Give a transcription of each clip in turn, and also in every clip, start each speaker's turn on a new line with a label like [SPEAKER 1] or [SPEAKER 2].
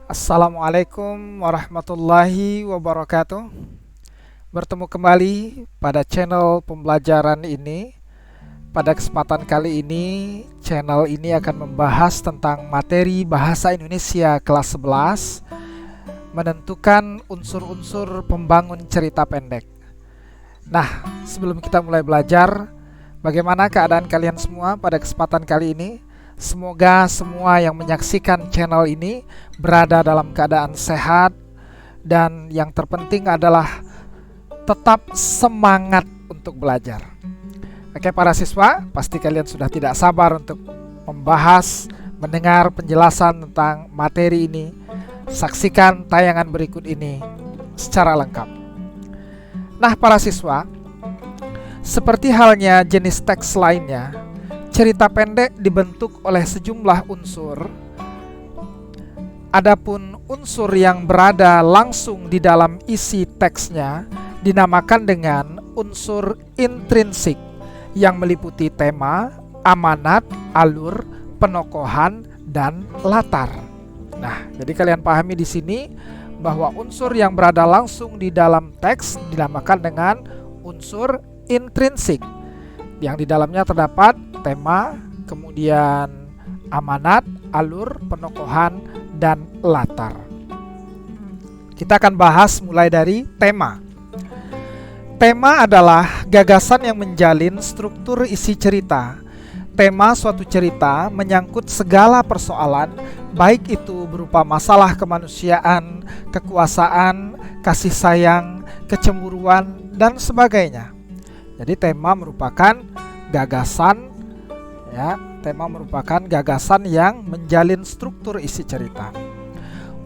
[SPEAKER 1] Assalamualaikum warahmatullahi wabarakatuh. Bertemu kembali pada channel pembelajaran ini. Pada kesempatan kali ini, channel ini akan membahas tentang materi Bahasa Indonesia kelas 11, menentukan unsur-unsur pembangun cerita pendek. Nah, sebelum kita mulai belajar, bagaimana keadaan kalian semua pada kesempatan kali ini? Semoga semua yang menyaksikan channel ini berada dalam keadaan sehat, dan yang terpenting adalah tetap semangat untuk belajar. Oke, para siswa, pasti kalian sudah tidak sabar untuk membahas, mendengar penjelasan tentang materi ini. Saksikan tayangan berikut ini secara lengkap. Nah, para siswa, seperti halnya jenis teks lainnya, cerita pendek dibentuk oleh sejumlah unsur. Adapun unsur yang berada langsung di dalam isi teksnya dinamakan dengan unsur intrinsik yang meliputi tema, amanat, alur, penokohan, dan latar. Nah, jadi kalian pahami di sini bahwa unsur yang berada langsung di dalam teks dinamakan dengan unsur intrinsik, yang di dalamnya terdapat tema, kemudian amanat, alur, penokohan, dan latar. Kita akan bahas mulai dari tema. Tema adalah gagasan yang menjalin struktur isi cerita. Tema suatu cerita menyangkut segala persoalan, baik itu berupa masalah kemanusiaan, kekuasaan, kasih sayang, kecemburuan, dan sebagainya. Jadi tema merupakan gagasan, tema merupakan gagasan yang menjalin struktur isi cerita.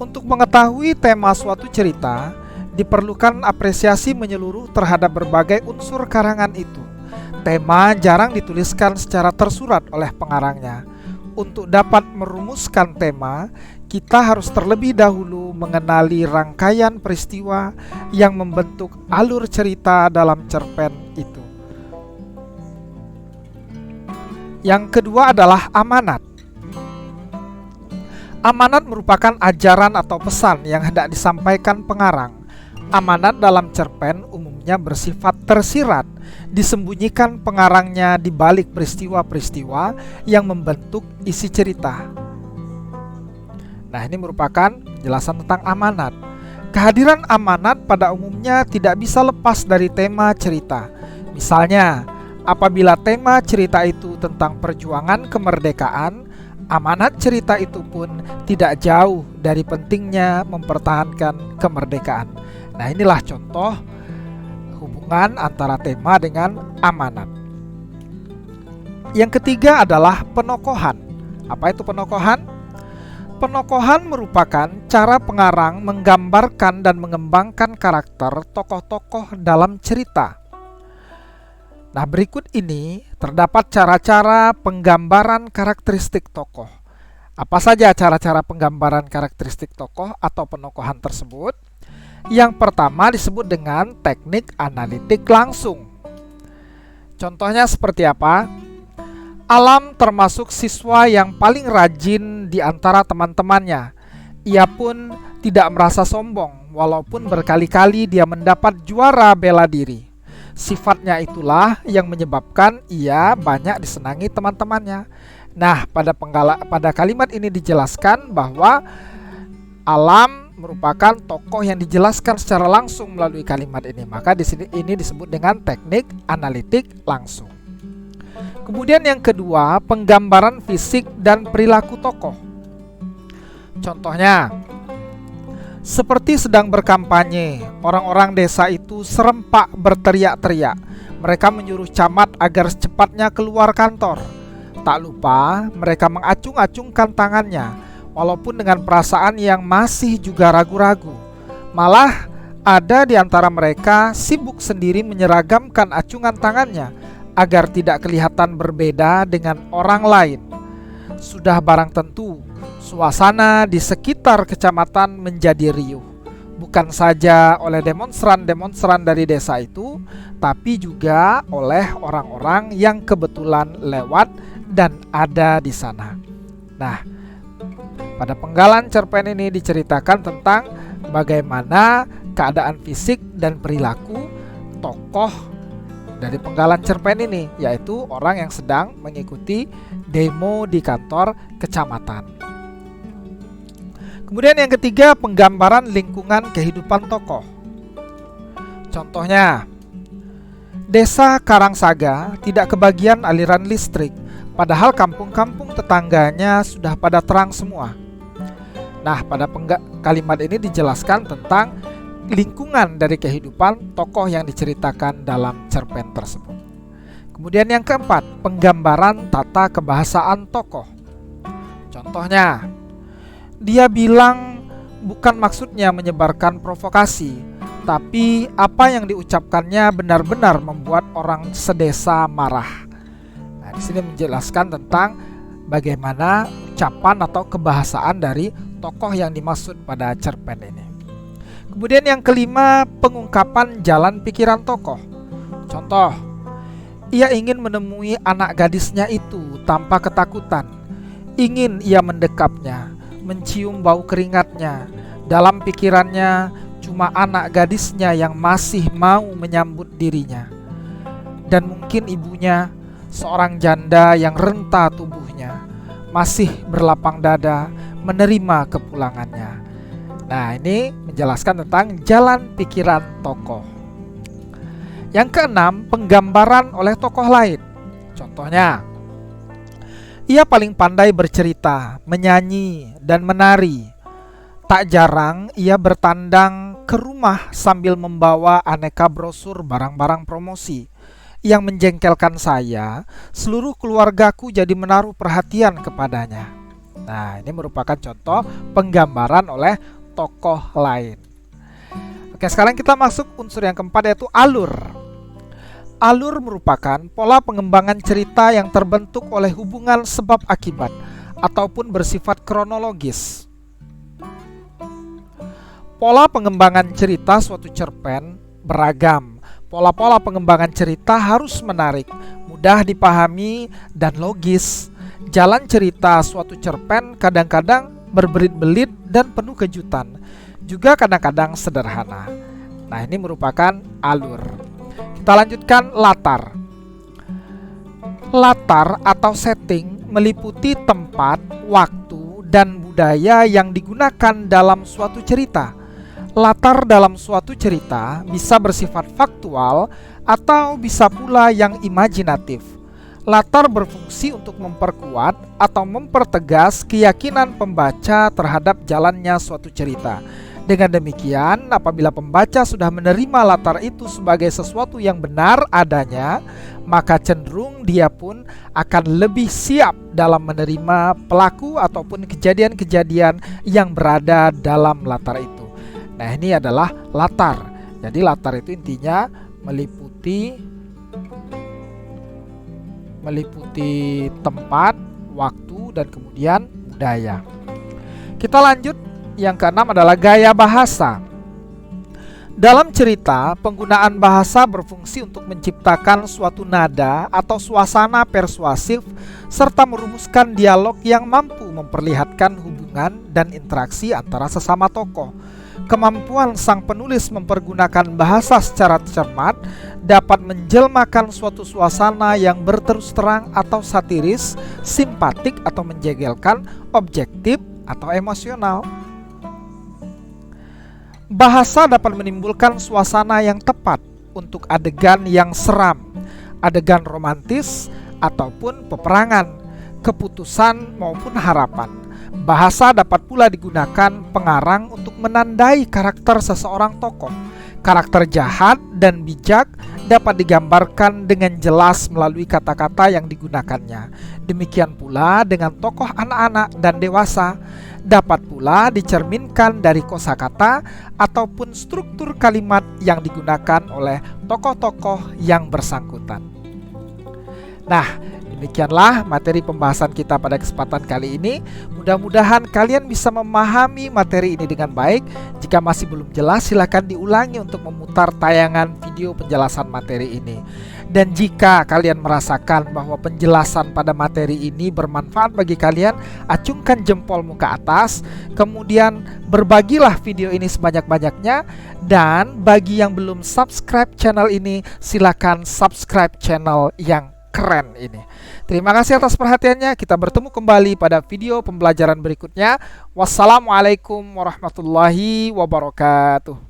[SPEAKER 1] Untuk mengetahui tema suatu cerita, diperlukan apresiasi menyeluruh terhadap berbagai unsur karangan itu. Tema jarang dituliskan secara tersurat oleh pengarangnya. Untuk dapat merumuskan tema, kita harus terlebih dahulu mengenali rangkaian peristiwa yang membentuk alur cerita dalam cerpen itu. Yang kedua adalah amanat. Amanat merupakan ajaran atau pesan yang hendak disampaikan pengarang. Amanat dalam cerpen umumnya bersifat tersirat, disembunyikan pengarangnya di balik peristiwa-peristiwa yang membentuk isi cerita. Nah, ini merupakan penjelasan tentang amanat. Kehadiran amanat pada umumnya tidak bisa lepas dari tema cerita. Misalnya, apabila tema cerita itu tentang perjuangan kemerdekaan, amanat cerita itu pun tidak jauh dari pentingnya mempertahankan kemerdekaan. Nah, inilah contoh hubungan antara tema dengan amanat. Yang ketiga adalah penokohan. Apa itu penokohan? Penokohan merupakan cara pengarang menggambarkan dan mengembangkan karakter tokoh-tokoh dalam cerita. Nah, berikut ini terdapat cara-cara penggambaran karakteristik tokoh. Apa saja cara-cara penggambaran karakteristik tokoh atau penokohan tersebut? Yang pertama disebut dengan teknik analitik langsung. Contohnya seperti apa? Alam termasuk siswa yang paling rajin di antara teman-temannya. Ia pun tidak merasa sombong, walaupun berkali-kali dia mendapat juara bela diri. Sifatnya itulah yang menyebabkan ia banyak disenangi teman-temannya. Nah, pada kalimat ini dijelaskan bahwa Alam merupakan tokoh yang dijelaskan secara langsung melalui kalimat ini. Maka di sini ini disebut dengan teknik analitik langsung. Kemudian yang kedua, penggambaran fisik dan perilaku tokoh. Contohnya, seperti sedang berkampanye, orang-orang desa itu serempak berteriak-teriak. Mereka menyuruh camat agar secepatnya keluar kantor. Tak lupa, mereka mengacung-acungkan tangannya, walaupun dengan perasaan yang masih juga ragu-ragu. Malah, ada di antara mereka sibuk sendiri menyeragamkan acungan tangannya agar tidak kelihatan berbeda dengan orang lain. Sudah barang tentu, suasana di sekitar kecamatan menjadi riuh. Bukan saja oleh demonstran-demonstran dari desa itu, tapi juga oleh orang-orang yang kebetulan lewat dan ada di sana. Nah, Pada penggalan cerpen ini diceritakan tentang bagaimana keadaan fisik dan perilaku tokoh dari penggalan cerpen ini, yaitu orang yang sedang mengikuti demo di kantor kecamatan. Kemudian yang ketiga, penggambaran lingkungan kehidupan tokoh. Contohnya, desa Karangsaga tidak kebagian aliran listrik, padahal kampung-kampung tetangganya sudah pada terang semua. Nah, pada kalimat ini dijelaskan tentang lingkungan dari kehidupan tokoh yang diceritakan dalam cerpen tersebut. Kemudian yang keempat, penggambaran tata kebahasaan tokoh. Contohnya, dia bilang bukan maksudnya menyebarkan provokasi, tapi apa yang diucapkannya benar-benar membuat orang sedesa marah. Nah, di sini menjelaskan tentang bagaimana ucapan atau kebahasaan dari tokoh yang dimaksud pada cerpen ini. Kemudian yang kelima, pengungkapan jalan pikiran tokoh. Contoh, ia ingin menemui anak gadisnya itu tanpa ketakutan. Ingin ia mendekapnya, mencium bau keringatnya. Dalam pikirannya, cuma anak gadisnya yang masih mau menyambut dirinya. Dan mungkin ibunya, seorang janda yang renta tubuhnya, masih berlapang dada menerima kepulangannya. Nah, ini menjelaskan tentang jalan pikiran tokoh. Yang keenam, penggambaran oleh tokoh lain. Contohnya, ia paling pandai bercerita, menyanyi, dan menari. Tak jarang ia bertandang ke rumah sambil membawa aneka brosur barang-barang promosi. Yang menjengkelkan saya, seluruh keluargaku jadi menaruh perhatian kepadanya. Nah, ini merupakan contoh penggambaran oleh tokoh lain. Oke, sekarang kita masuk unsur yang keempat, yaitu alur. Alur merupakan pola pengembangan cerita yang terbentuk oleh hubungan sebab akibat ataupun bersifat kronologis. Pola pengembangan cerita suatu cerpen beragam. Pola-pola pengembangan cerita harus menarik, mudah dipahami, dan logis. Jalan cerita suatu cerpen kadang-kadang berbelit-belit dan penuh kejutan, juga kadang-kadang sederhana. Nah, ini merupakan alur. Kita lanjutkan latar. Latar atau setting meliputi tempat, waktu, dan budaya yang digunakan dalam suatu cerita. Latar dalam suatu cerita bisa bersifat faktual atau bisa pula yang imajinatif. Latar berfungsi untuk memperkuat atau mempertegas keyakinan pembaca terhadap jalannya suatu cerita. Dengan demikian, apabila pembaca sudah menerima latar itu sebagai sesuatu yang benar adanya, maka cenderung dia pun akan lebih siap dalam menerima pelaku ataupun kejadian-kejadian yang berada dalam latar itu. Nah, ini adalah latar. Jadi latar itu intinya meliputi tempat, waktu, dan kemudian budaya. Kita lanjut, yang keenam adalah gaya bahasa. Dalam cerita, penggunaan bahasa berfungsi untuk menciptakan suatu nada atau suasana persuasif serta merumuskan dialog yang mampu memperlihatkan hubungan dan interaksi antara sesama tokoh. Kemampuan sang penulis mempergunakan bahasa secara cermat dapat menjelmakan suatu suasana yang berterus terang atau satiris, simpatik atau menjegelkan, objektif atau emosional. Bahasa dapat menimbulkan suasana yang tepat untuk adegan yang seram, adegan romantis ataupun peperangan, keputusan maupun harapan. Bahasa dapat pula digunakan pengarang untuk menandai karakter seseorang tokoh. Karakter jahat dan bijak dapat digambarkan dengan jelas melalui kata-kata yang digunakannya. Demikian pula dengan tokoh anak-anak dan dewasa, dapat pula dicerminkan dari kosakata ataupun struktur kalimat yang digunakan oleh tokoh-tokoh yang bersangkutan. Nah, demikianlah materi pembahasan kita pada kesempatan kali ini. Mudah-mudahan kalian bisa memahami materi ini dengan baik. Jika masih belum jelas, silakan diulangi untuk memutar tayangan video penjelasan materi ini. Dan jika kalian merasakan bahwa penjelasan pada materi ini bermanfaat bagi kalian, acungkan jempolmu ke atas, kemudian berbagilah video ini sebanyak-banyaknya, dan bagi yang belum subscribe channel ini, silakan subscribe channel yang keren ini. Terima kasih atas perhatiannya. Kita bertemu kembali pada video pembelajaran berikutnya. Wassalamualaikum warahmatullahi wabarakatuh.